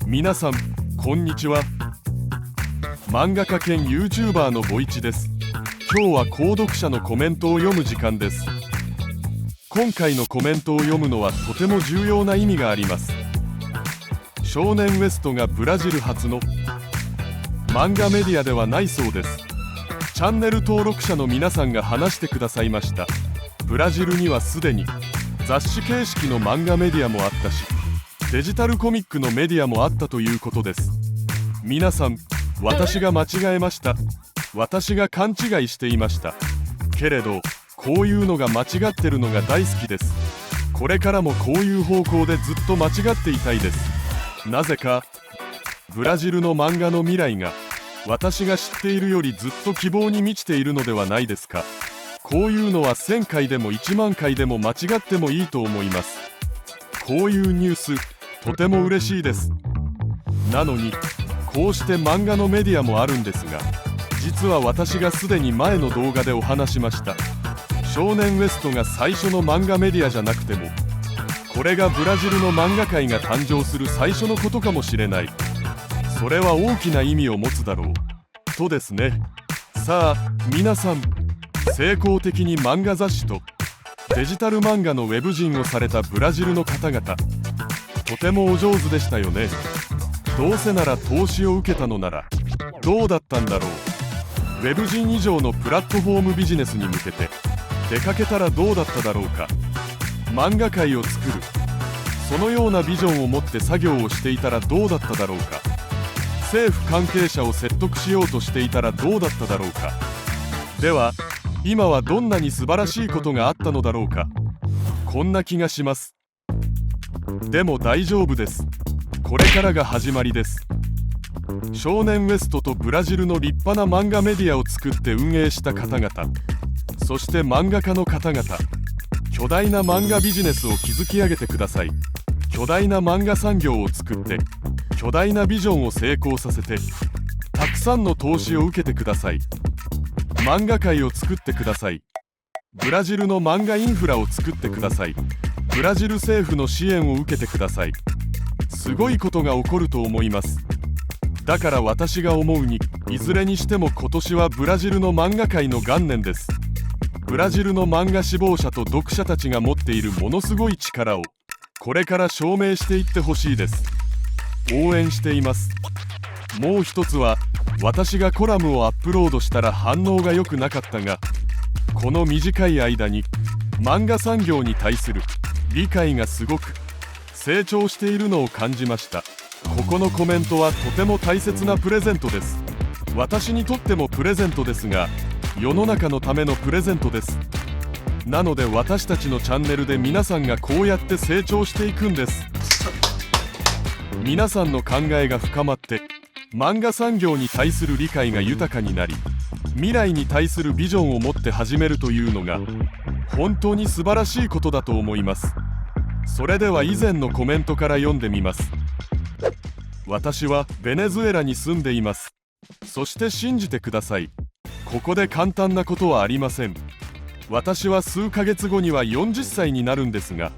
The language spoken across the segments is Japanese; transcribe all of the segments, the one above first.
皆さんこんにちは。漫画家兼 YouTuber のボイチです。今日は購読者のコメントを読む時間です。今回のコメントを読むのはとても重要な意味があります。少年ウエストがブラジル発の漫画メディアではないそうです。チャンネル登録者の皆さんが話してくださいました。ブラジルにはすでに雑誌形式の漫画メディアもあったし、デジタルコミックのメディアもあったということです。皆さん、私が間違えました。私が勘違いしていました。けれど、こういうのが間違ってるのが大好きです。これからもこういう方向でずっと間違っていたいです。なぜか、ブラジルの漫画の未来が、私が知っているよりずっと希望に満ちているのではないですか。こういうのは1000回でも1万回でも間違ってもいいと思います。こういうニュース、とても嬉しいです。なのにこうして漫画のメディアもあるんですが、実は私がすでに前の動画でお話しました。少年ウエストが最初の漫画メディアじゃなくても、これがブラジルの漫画界が誕生する最初のことかもしれない。それは大きな意味を持つだろうとですね。さあ皆さん、成功的に漫画雑誌とデジタル漫画のウェブ人をされたブラジルの方々、とてもお上手でしたよね。どうせなら投資を受けたのならどうだったんだろう。ウェブ人以上のプラットフォームビジネスに向けて出かけたらどうだっただろうか。漫画界を作る、そのようなビジョンを持って作業をしていたらどうだっただろうか。政府関係者を説得しようとしていたらどうだっただろうか。では今はどんなに素晴らしいことがあったのだろうか。こんな気がします。でも大丈夫です。これからが始まりです。少年ウエストとブラジルの立派な漫画メディアを作って運営した方々、そして漫画家の方々、巨大な漫画ビジネスを築き上げてください。巨大な漫画産業を作って巨大なビジョンを成功させて、たくさんの投資を受けてください。漫画界を作ってください。ブラジルの漫画インフラを作ってください。ブラジル政府の支援を受けてください。すごいことが起こると思います。だから私が思うに、いずれにしても今年はブラジルの漫画界の元年です。ブラジルの漫画志望者と読者たちが持っているものすごい力をこれから証明していってほしいです。応援しています。もう一つは、私がコラムをアップロードしたら反応が良くなかったが、この短い間に漫画産業に対する理解がすごく成長しているのを感じました。ここのコメントはとても大切なプレゼントです。私にとってもプレゼントですが、世の中のためのプレゼントです。なので私たちのチャンネルで皆さんがこうやって成長していくんです。皆さんの考えが深まって漫画産業に対する理解が豊かになり、未来に対するビジョンを持って始めるというのが本当に素晴らしいことだと思います。それでは以前のコメントから読んでみます。私はベネズエラに住んでいます。そして信じてください。ここで簡単なことはありません。私は数ヶ月後には40歳になるんですが、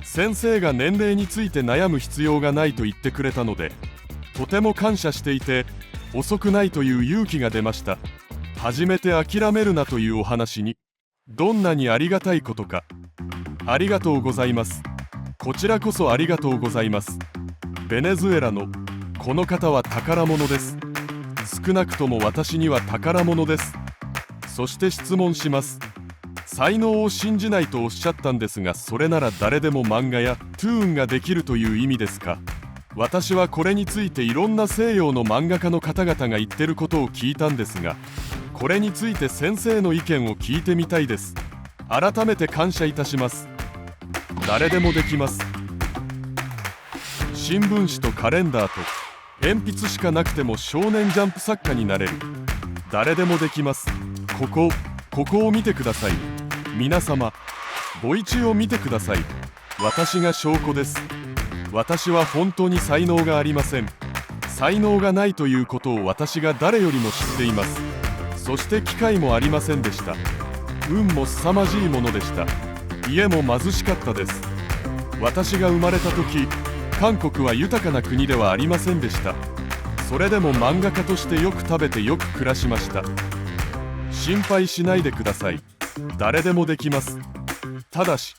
先生が年齢について悩む必要がないと言ってくれたので、とても感謝していて、遅くないという勇気が出ました。初めて諦めるなというお話に、どんなにありがたいことか。ありがとうございます。こちらこそありがとうございます。ベネズエラのこの方は宝物です。少なくとも私には宝物です。そして質問します。才能を信じないとおっしゃったんですが、それなら誰でも漫画やトゥーンができるという意味ですか？私はこれについていろんな西洋の漫画家の方々が言ってることを聞いたんですが、これについて先生の意見を聞いてみたいです。改信じてください。誰でもできます。新聞紙とカレンダーと鉛筆しかなくても少年ジャンプ作家になれる。誰でもできます。ここを見てください。皆様、ボイチを見てください。私が証拠です。私は本当に才能がありません。才能がないということを私が誰よりも知っています。そして機会もありませんでした。運も凄まじいものでした。家も貧しかったです。私が生まれた時、韓国は豊かな国ではありませんでした。それでも漫画家としてよく食べてよく暮らしました。心配しないでください。誰でもできます。ただし、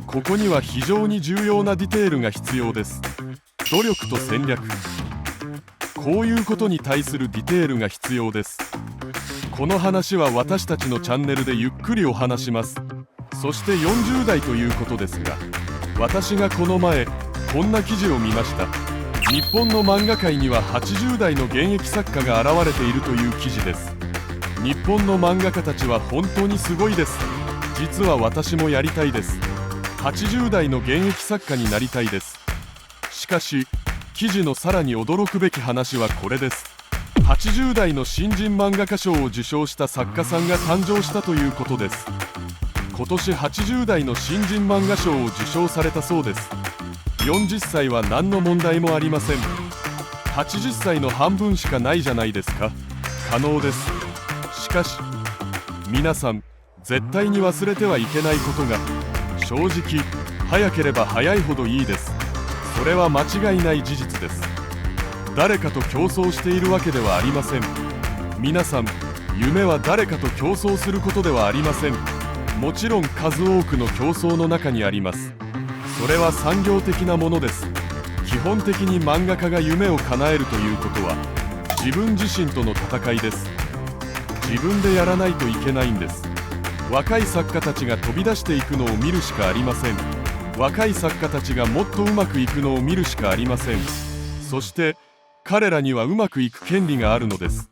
ここには非常に重要なディテールが必要です。努力と戦略。こういうことに対するディテールが必要です。この話は私たちのチャンネルでゆっくりお話します。そして40代ということですが、私がこの前こんな記事を見ました。日本の漫画界には80代の現役作家が現れているという記事です。日本の漫画家たちは本当にすごいです。実は私もやりたいです。80代の現役作家になりたいです。しかし記事のさらに驚くべき話はこれです。80代の新人漫画家賞を受賞した作家さんが誕生したということです。今年80代の新人漫画賞を受賞されたそうです。40歳は何の問題もありません。80歳の半分しかないじゃないですか。可能です。しかし皆さん絶対に忘れてはいけないことが、正直早ければ早いほどいいです。それは間違いない事実です。誰かと競争しているわけではありません。皆さん、夢は誰かと競争することではありません。もちろん数多くの競争の中にあります。それは産業的なものです。基本的に漫画家が夢を叶えるということは自分自身との戦いです。自分でやらないといけないんです。若い作家たちが飛び出していくのを見るしかありません。若い作家たちがもっとうまくいくのを見るしかありません。そして彼らにはうまくいく権利があるのです。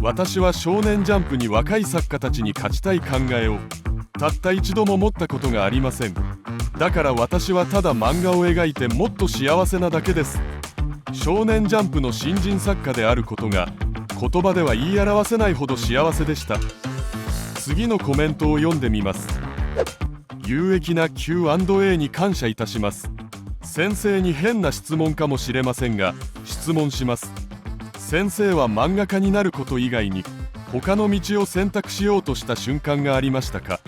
私は少年ジャンプに若い作家たちに勝ちたい考えをたった一度も持ったことがありません。だから私はただ漫画を描いてもっと幸せなだけです。少年ジャンプの新人作家であることが言葉では言い表せないほど幸せでした。次のコメントを読んでみます。有益な Q&A に感謝いたします。先生に変な質問かもしれませんが質問します。先生は漫画家になること以外に他の道を選択しようとした瞬間がありましたか？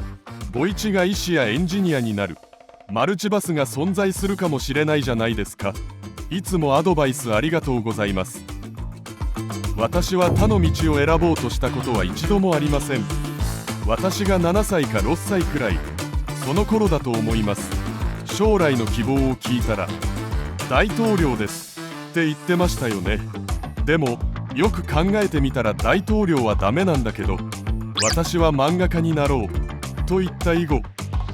ボイチが医師やエンジニアになる、マルチバスが存在するかもしれないじゃないですか。いつもアドバイスありがとうございます。私は他の道を選ぼうとしたことは一度もありません。私が7歳か6歳くらい、その頃だと思います。将来の希望を聞いたら大統領ですって言ってましたよね。でもよく考えてみたら大統領はダメなんだけど、私は漫画家になろうと言った以後、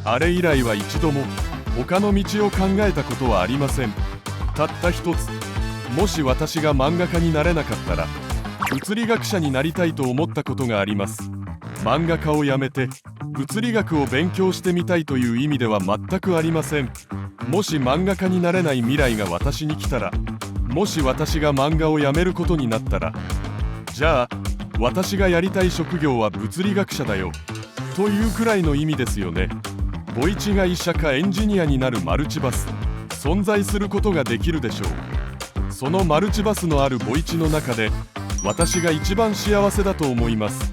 あれ以来は一度も他の道を考えたことはありません。たった一つ、もし私が漫画家になれなかったら物理学者になりたいと思ったことがあります。漫画家をやめて物理学を勉強してみたいという意味では全くありません。もし漫画家になれない未来が私に来たら、もし私が漫画をやめることになったら、じゃあ私がやりたい職業は物理学者だよというくらいの意味ですよね。ボイチが医者かエンジニアになるマルチバス、存在することができるでしょう。そのマルチバスのあるボイチの中で私が一番幸せだと思います。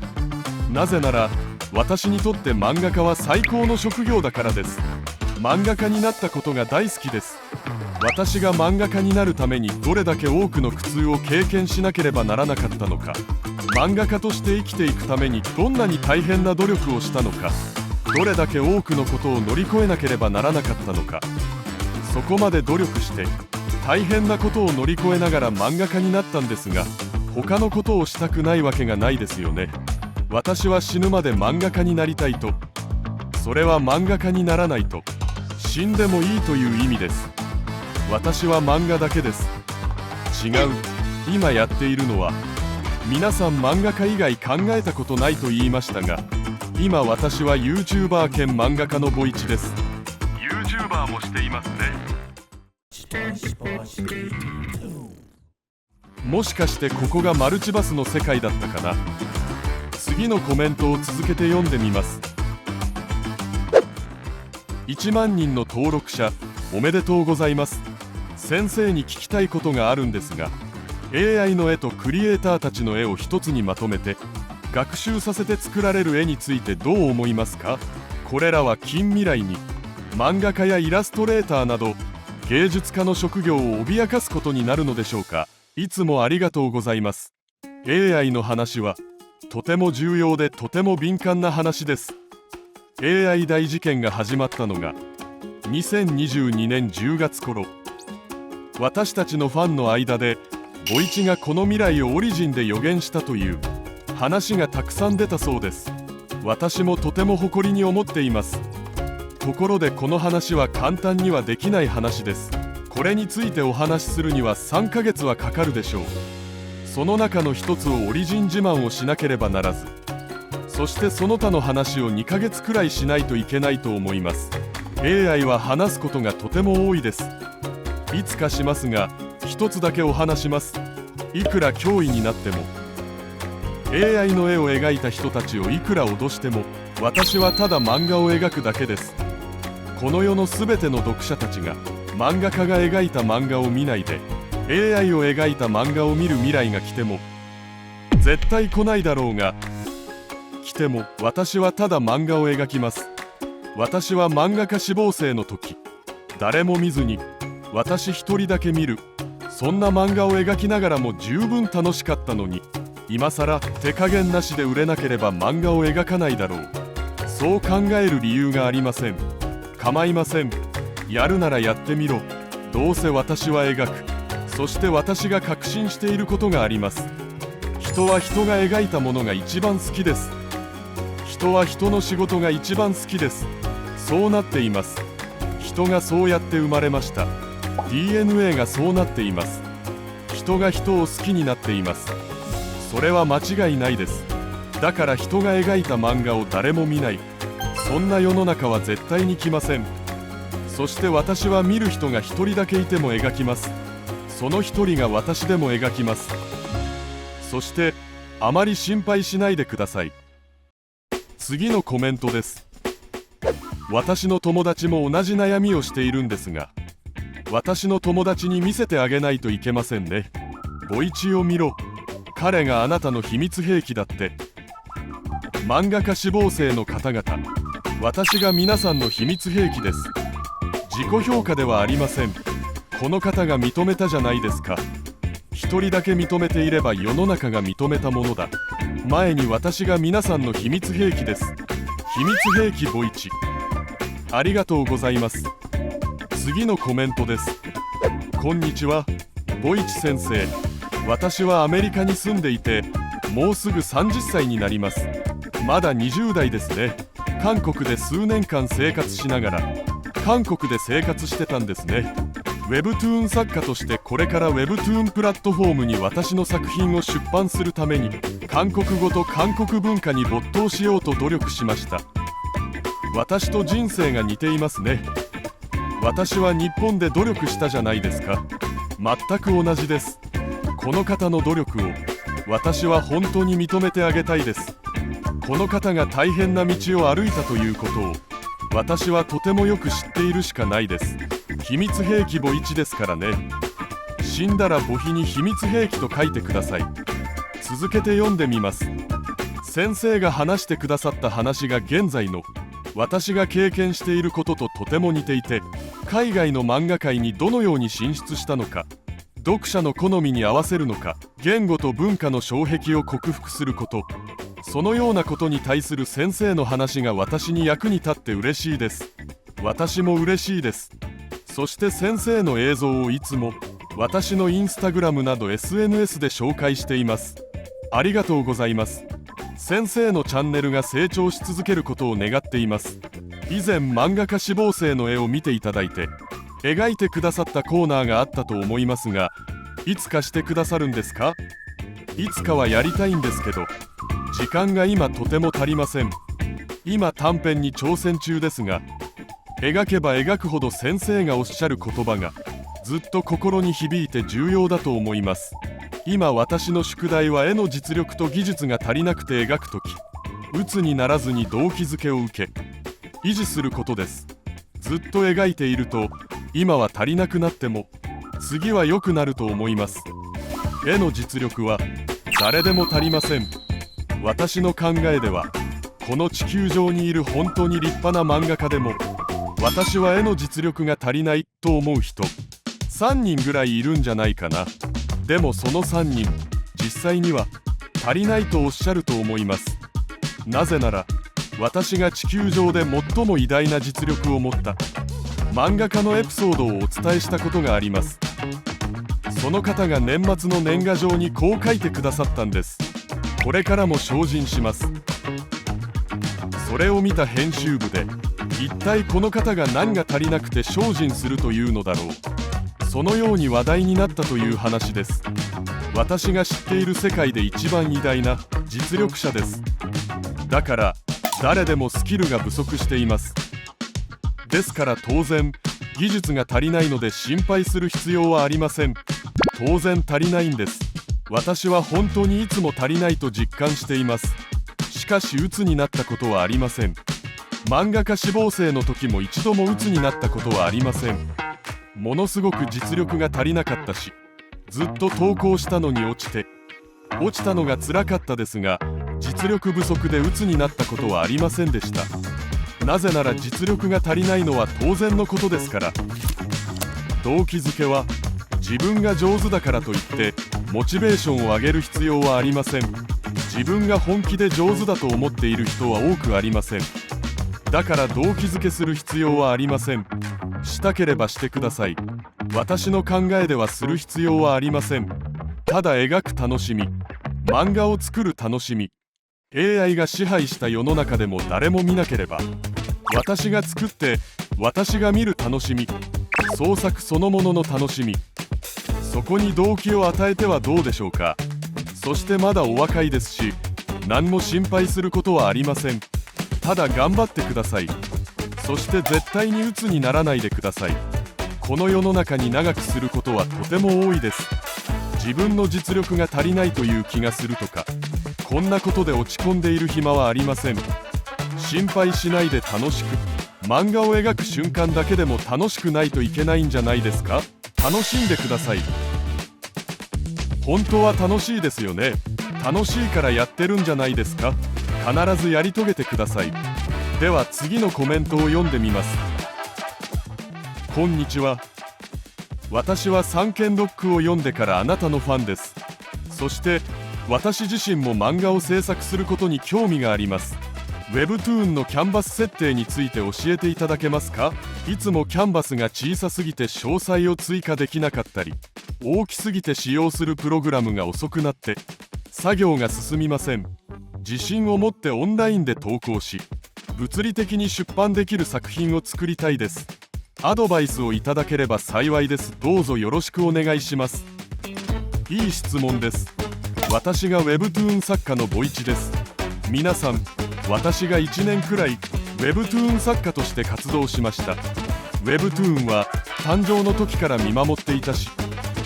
なぜなら私にとって漫画家は最高の職業だからです。漫画家になったことが大好きです。私が漫画家になるためにどれだけ多くの苦痛を経験しなければならなかったのか、漫画家として生きていくためにどんなに大変な努力をしたのか、どれだけ多くのことを乗り越えなければならなかったのか、そこまで努力して大変なことを乗り越えながら漫画家になったんですが、他のことをしたくないわけがないですよね。私は死ぬまで漫画家になりたいと、それは漫画家にならないと死んでもいいという意味です。私は漫画だけです。違う、今やっているのは、皆さん漫画家以外考えたことないと言いましたが、今私は YouTuber 兼漫画家のボイチです。 YouTuber もしていますね。もしかしてここがマルチバスの世界だったかな。次のコメントを続けて読んでみます。1万人の登録者おめでとうございます。先生に聞きたいことがあるんですが、 AI の絵とクリエイターたちの絵を一つにまとめて学習させて作られる絵についてどう思いますか？これらは近未来に漫画家やイラストレーターなど芸術家の職業を脅かすことになるのでしょうか？いつもありがとうございます。 AI の話はとても重要でとても敏感な話です。 AI 大事件が始まったのが2022年10月頃、私たちのファンの間でボイチがこの未来をオリジンで予言したという話がたくさん出たそうです。私もとても誇りに思っています。ところでこの話は簡単にはできない話です。これについてお話しするには3ヶ月はかかるでしょう。その中の一つをオリジン自慢をしなければならず、そしてその他の話を2ヶ月くらいしないといけないと思います。 AI は話すことがとても多いです。いつかしますが一つだけお話します。いくら脅威になっても AI の絵を描いた人たちをいくら脅しても私はただ漫画を描くだけです。この世のすべての読者たちが漫画家が描いた漫画を見ないで AI を描いた漫画を見る未来が来ても絶対来ないだろうが、来ても私はただ漫画を描きます。私は漫画家志望生の時誰も見ずに私一人だけ見る、そんな漫画を描きながらも十分楽しかったのに、今さら手加減なしで売れなければ漫画を描かないだろう。そう考える理由がありません。構いません。やるならやってみろ。どうせ私は描く。そして私が確信していることがあります。人は人が描いたものが一番好きです。人は人の仕事が一番好きです。そうなっています。人がそうやって生まれました。 DNA がそうなっています。人が人を好きになっています。それは間違いないです。だから人が描いた漫画を誰も見ない、そんな世の中は絶対に来ません。そして私は見る人が一人だけいても描きます。その一人が私でも描きます。そしてあまり心配しないでください。次のコメントです。私の友達も同じ悩みをしているんですが、私の友達に見せてあげないといけませんね。ボイチを見ろ。彼があなたの秘密兵器だって。漫画家志望生の方々、私が皆さんの秘密兵器です。自己評価ではありません。この方が認めたじゃないですか。一人だけ認めていれば世の中が認めたものだ。前に私が皆さんの秘密兵器です。秘密兵器ボイチ。ありがとうございます。次のコメントです。こんにちは、ボイチ先生。私はアメリカに住んでいて、もうすぐ30歳になります。まだ20代ですね。韓国で数年間生活しながら、韓国で生活してたんですね。Webtoon 作家としてこれから Webtoon プラットフォームに私の作品を出版するために、韓国語と韓国文化に没頭しようと努力しました。私と人生が似ていますね。私は日本で努力したじゃないですか。全く同じです。この方の努力を私は本当に認めてあげたいです。この方が大変な道を歩いたということを私はとてもよく知っているしかないです。秘密兵器ボイチですからね。死んだら墓碑に秘密兵器と書いてください。続けて読んでみます。先生が話してくださった話が現在の私が経験していることととても似ていて、海外の漫画界にどのように進出したのか、読者の好みに合わせるのか、言語と文化の障壁を克服すること、そのようなことに対する先生の話が私に役に立って嬉しいです。私も嬉しいです。そして先生の映像をいつも私のインスタグラムなど SNS で紹介しています。ありがとうございます。先生のチャンネルが成長し続けることを願っています。以前漫画家志望生の絵を見ていただいて描いてくださったコーナーがあったと思いますが、いつかしてくださるんですか？いつかはやりたいんですけど、時間が今とても足りません。今短編に挑戦中ですが、描けば描くほど先生がおっしゃる言葉がずっと心に響いて重要だと思います。今私の宿題は絵の実力と技術が足りなくて描くとき、鬱にならずに動機づけを受け維持することです。ずっと描いていると今は足りなくなっても次は良くなると思います。絵の実力は誰でも足りません。私の考えではこの地球上にいる本当に立派な漫画家でも私は絵の実力が足りないと思う人3人ぐらいいるんじゃないかな。でもその3人実際には足りないとおっしゃると思います。なぜなら私が地球上で最も偉大な実力を持った漫画家のエピソードをお伝えしたことがあります。その方が年末の年賀状にこう書いてくださったんです。これからも精進します。それを見た編集部で一体この方が何が足りなくて精進するというのだろう、そのように話題になったという話です。私が知っている世界で一番偉大な実力者です。だから誰でもスキルが不足しています。ですから当然技術が足りないので心配する必要はありません。当然足りないんです。私は本当にいつも足りないと実感しています。しかし鬱になったことはありません。漫画家志望生の時も一度も鬱になったことはありません。ものすごく実力が足りなかったし、ずっと投稿したのに落ちたのが辛かったですが、実力不足で鬱になったことはありませんでした。なぜなら実力が足りないのは当然のことですから。動機づけは自分が上手だからといってモチベーションを上げる必要はありません。自分が本気で上手だと思っている人は多くありません。だから動機づけする必要はありません。したければしてください。私の考えではする必要はありません。ただ描く楽しみ、漫画を作る楽しみ、 AI が支配した世の中でも誰も見なければ私が作って私が見る楽しみ、創作そのものの楽しみ、そこに動機を与えてはどうでしょうか。そしてまだお若いですし何も心配することはありません。ただ頑張ってください。そして絶対に鬱にならないでください。この世の中に長くすることはとても多いです。自分の実力が足りないという気がするとか、こんなことで落ち込んでいる暇はありません。心配しないで楽しく、漫画を描く瞬間だけでも楽しくないといけないんじゃないですか。楽しんでください。本当は楽しいですよね。楽しいからやってるんじゃないですか。必ずやり遂げてください。では次のコメントを読んでみます。こんにちは。私は三剣ロックを読んでからあなたのファンです。そして私自身も漫画を制作することに興味があります。Webtoon のキャンバス設定について教えていただけますか。いつもキャンバスが小さすぎて詳細を追加できなかったり、大きすぎて使用するプログラムが遅くなって作業が進みません。自信を持ってオンラインで投稿し物理的に出版できる作品を作りたいです。アドバイスをいただければ幸いです。どうぞよろしくお願いします。いい質問です。私が Webtoon 作家のボイチです。皆さん、私が1年くらい Webtoon 作家として活動しました。 Webtoon は誕生の時から見守っていたし、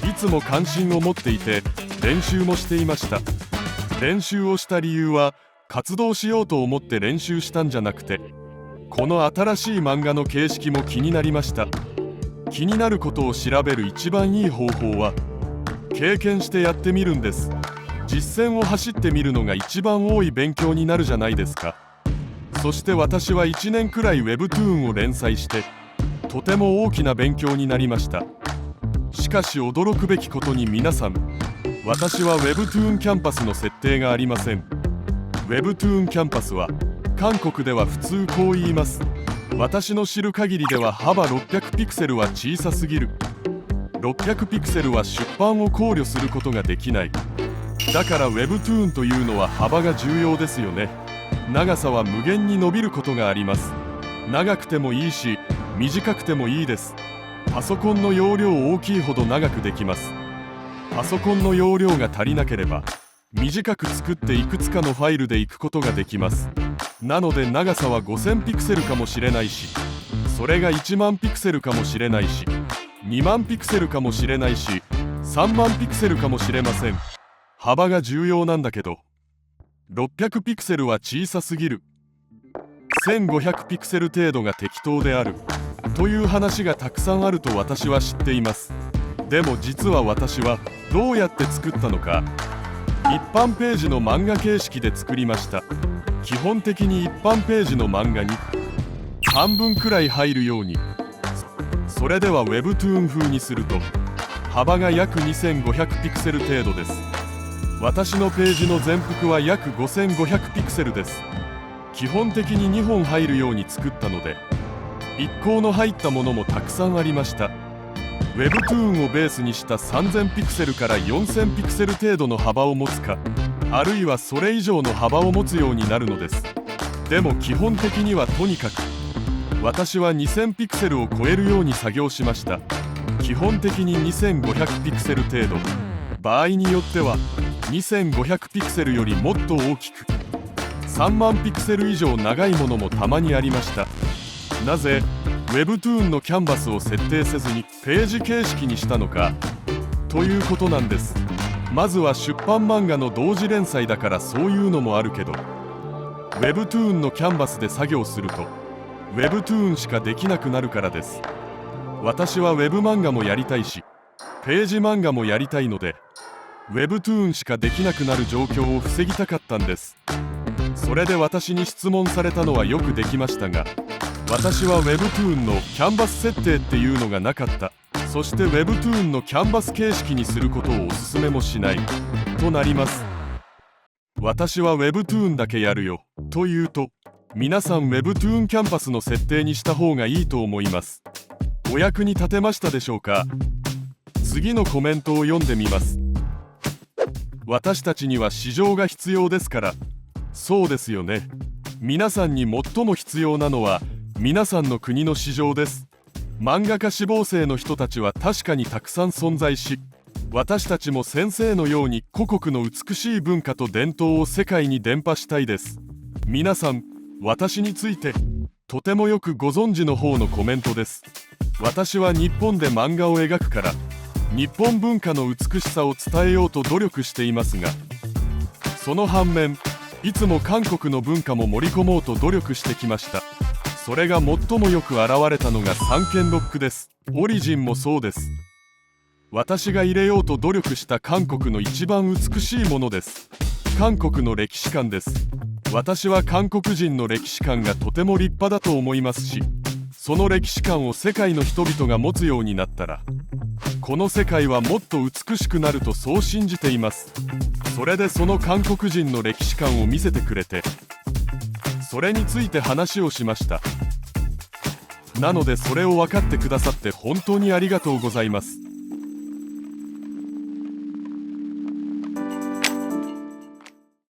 いつも関心を持っていて練習もしていました。練習をした理由は活動しようと思って練習したんじゃなくて、この新しい漫画の形式も気になりました。気になることを調べる一番いい方法は経験してやってみるんです。実践を走ってみるのが一番多い勉強になるじゃないですか。そして私は1年くらい Webtoon を連載してとても大きな勉強になりました。しかし驚くべきことに皆さん、私は Webtoon キャンパスの設定がありません。 Webtoon キャンパスは韓国では普通こう言います。私の知る限りでは幅600ピクセルは小さすぎる。600ピクセルは出版を考慮することができない。だから Webtoon というのは幅が重要ですよね。長さは無限に伸びることがあります。長くてもいいし短くてもいいです。パソコンの容量大きいほど長くできます。パソコンの容量が足りなければ短く作っていくつかのファイルでいくことができます。なので長さは5000ピクセルかもしれないし、それが1万ピクセルかもしれないし、2万ピクセルかもしれないし3万ピクセルかもしれません。幅が重要なんだけど、600ピクセルは小さすぎる。1500ピクセル程度が適当であるという話がたくさんあると私は知っています。でも実は私はどうやって作ったのか、一般ページの漫画形式で作りました。基本的に一般ページの漫画に半分くらい入るように。それでは Webtoon 風にすると幅が約2500ピクセル程度です。私のページの全幅は約5500ピクセルです。基本的に2本入るように作ったので、一行の入ったものもたくさんありました。Webtoon をベースにした3000ピクセルから4000ピクセル程度の幅を持つか、あるいはそれ以上の幅を持つようになるのです。でも基本的にはとにかく私は2000ピクセルを超えるように作業しました。基本的に2500ピクセル程度、場合によっては2500ピクセルよりもっと大きく3万ピクセル以上長いものもたまにありました。なぜ Webtoon のキャンバスを設定せずにページ形式にしたのかということなんです。まずは出版漫画の同時連載だからそういうのもあるけど、 Webtoon のキャンバスで作業すると Webtoon しかできなくなるからです。私は Web 漫画もやりたいしページ漫画もやりたいので Webtoon しかできなくなる状況を防ぎたかったんです。それで私に質問されたのはよくできましたが、私は Webtoon のキャンバス設定っていうのがなかった。そして Webtoon のキャンバス形式にすることをおすすめもしないとなります。私は Webtoon だけやるよと言うと、皆さん Webtoon キャンバスの設定にした方がいいと思います。お役に立てましたでしょうか。次のコメントを読んでみます。私たちには市場が必要ですから。そうですよね。皆さんに最も必要なのは皆さんの国の市場です。漫画家志望生の人たちは確かにたくさん存在し、私たちも先生のように故国の美しい文化と伝統を世界に伝播したいです。皆さん、私についてとてもよくご存知の方のコメントです。私は日本で漫画を描くから日本文化の美しさを伝えようと努力していますが、その反面いつも韓国の文化も盛り込もうと努力してきました。それが最もよく現れたのが三権ロックです。オリジンもそうです。私が入れようと努力した韓国の一番美しいものです。韓国の歴史観です。私は韓国人の歴史観がとても立派だと思いますし、その歴史観を世界の人々が持つようになったらこの世界はもっと美しくなるとそう信じています。それでその韓国人の歴史観を見せてくれて、それについて話をしました。なのでそれを分かってくださって本当にありがとうございます。